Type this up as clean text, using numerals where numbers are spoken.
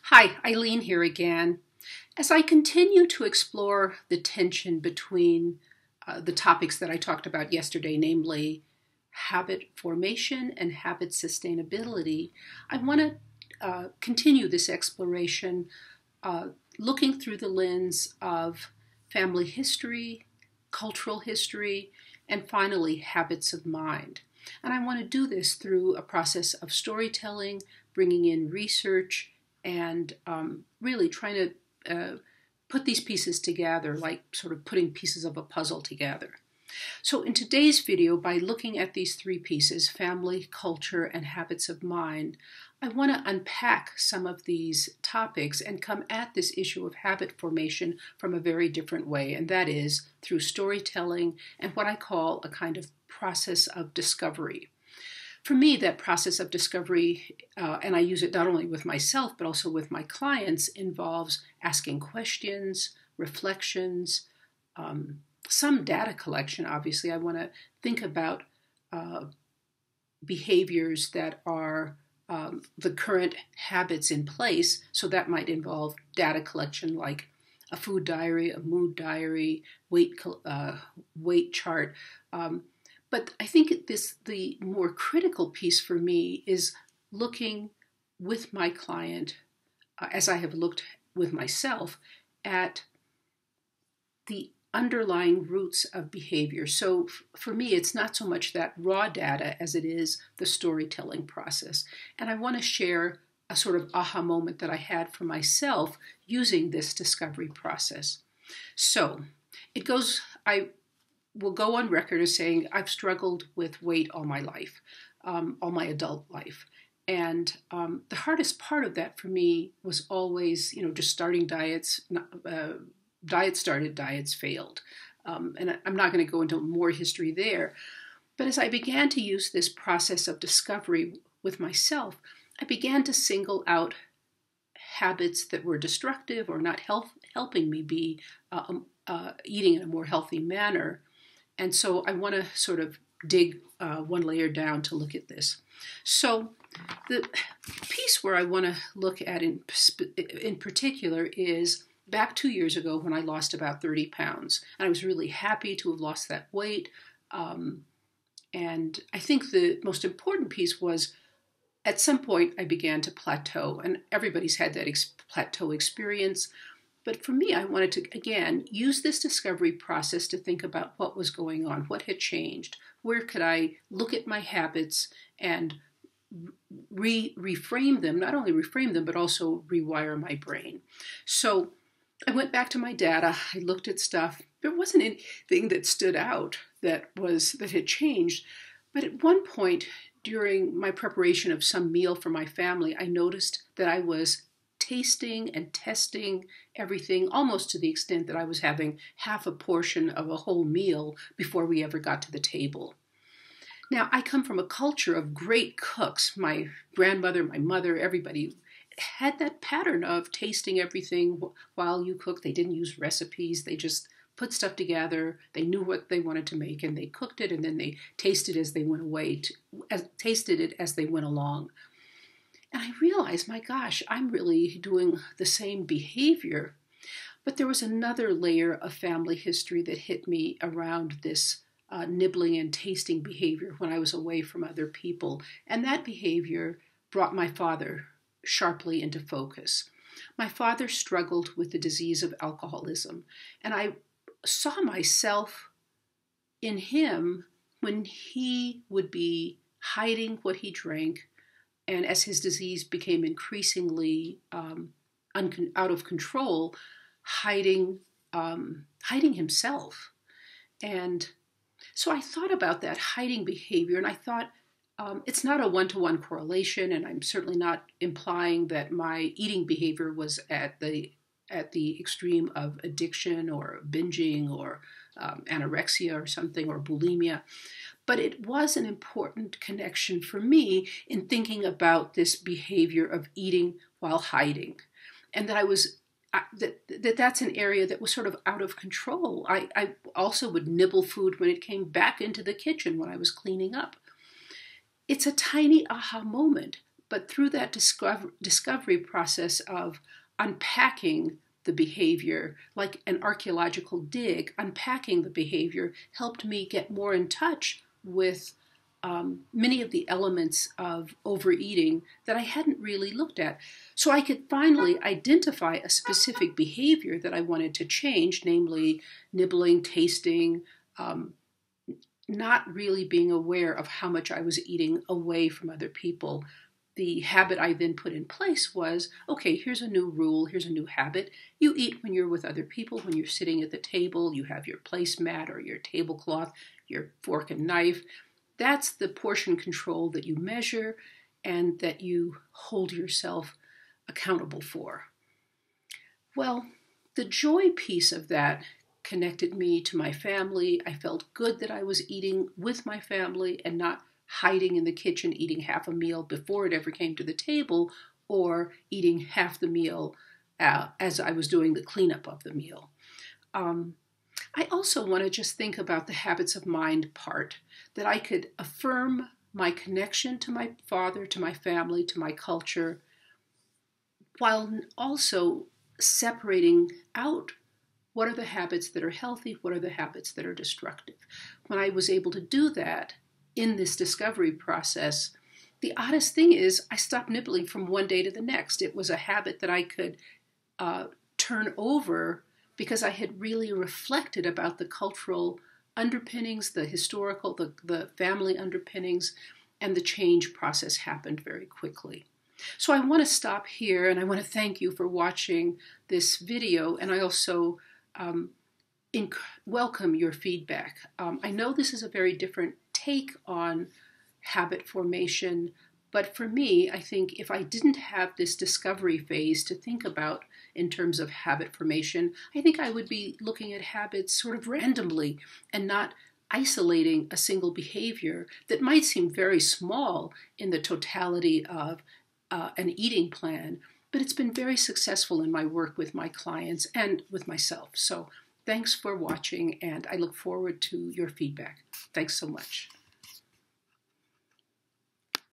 Hi, Eileen here again. As I continue to explore the tension between the topics that I talked about yesterday, namely habit formation and habit sustainability, I want to continue this exploration uh, looking through the lens of family history, cultural history, and finally, habits of mind. And I want to do this through a process of storytelling, bringing in research, and really trying to put these pieces together, like sort of putting pieces of a puzzle together. So in today's video, by looking at these three pieces, family, culture, and habits of mind, I want to unpack some of these topics and come at this issue of habit formation from a very different way, and that is through storytelling and what I call a kind of process of discovery. For me, that process of discovery, and I use it not only with myself but also with my clients, involves asking questions, reflections, some data collection. Obviously, I want to think about behaviors that are the current habits in place. So that might involve data collection like a food diary, a mood diary, weight chart. But I think the more critical piece for me is looking with my client, as I have looked with myself, at the underlying roots of behavior. So for me, it's not so much that raw data as it is the storytelling process. And I want to share a sort of aha moment that I had for myself using this discovery process. So I will go on record as saying I've struggled with weight all my life, all my adult life. And the hardest part of that for me was always, just starting diets. Diets started, diets failed. And I'm not going to go into more history there. But as I began to use this process of discovery with myself, I began to single out habits that were destructive or not helping me be eating in a more healthy manner. And so I want to sort of dig one layer down to look at this. So the piece where I want to look at in particular is back 2 years ago when I lost about 30 pounds. And I was really happy to have lost that weight. And I think the most important piece was at some point I began to plateau. And everybody's had that plateau experience. But for me, I wanted to, again, use this discovery process to think about what was going on, what had changed, where could I look at my habits and reframe them, not only reframe them, but also rewire my brain. So I went back to my data, I looked at stuff. There wasn't anything that stood out that had changed. But at one point during my preparation of some meal for my family, I noticed that I was tasting and testing everything almost to the extent that I was having half a portion of a whole meal before we ever got to the table. Now, I come from a culture of great cooks. My grandmother, my mother, everybody had that pattern of tasting everything while you cook. They didn't use recipes. They just put stuff together. They knew what they wanted to make, and they cooked it, and then they tasted as they went tasted it as they went along. And I realized, my gosh, I'm really doing the same behavior. But there was another layer of family history that hit me around this nibbling and tasting behavior when I was away from other people. And that behavior brought my father sharply into focus. My father struggled with the disease of alcoholism, and I saw myself in him when he would be hiding what he drank, and as his disease became increasingly out of control, hiding himself. And so I thought about that hiding behavior, and I thought, it's not a one-to-one correlation, and I'm certainly not implying that my eating behavior was at the extreme of addiction or binging or anorexia or something, or bulimia. But it was an important connection for me in thinking about this behavior of eating while hiding, and that that's an area that was sort of out of control. I also would nibble food when it came back into the kitchen when I was cleaning up. It's a tiny aha moment, But through that discovery process of unpacking the behavior, like an archaeological dig, unpacking the behavior helped me get more in touch with many of the elements of overeating that I hadn't really looked at. So I could finally identify a specific behavior that I wanted to change, namely nibbling, tasting, not really being aware of how much I was eating away from other people. The habit I then put in place was, okay, here's a new rule, here's a new habit. You eat when you're with other people, when you're sitting at the table, you have your placemat or your tablecloth, your fork and knife. That's the portion control that you measure and that you hold yourself accountable for. Well, the joy piece of that connected me to my family. I felt good that I was eating with my family and not hiding in the kitchen, eating half a meal before it ever came to the table, or eating half the meal as I was doing the cleanup of the meal. I also want to just think about the habits of mind part, that I could affirm my connection to my father, to my family, to my culture, while also separating out what are the habits that are healthy, what are the habits that are destructive. When I was able to do that in this discovery process, the oddest thing is I stopped nibbling from one day to the next. It was a habit that I could turn over because I had really reflected about the cultural underpinnings, the historical, the family underpinnings, and the change process happened very quickly. So I want to stop here, and I want to thank you for watching this video, and I also welcome your feedback. I know this is a very different take on habit formation, but for me, I think if I didn't have this discovery phase to think about in terms of habit formation, I think I would be looking at habits sort of randomly and not isolating a single behavior that might seem very small in the totality of an eating plan, but it's been very successful in my work with my clients and with myself. So thanks for watching, and I look forward to your feedback. Thanks so much.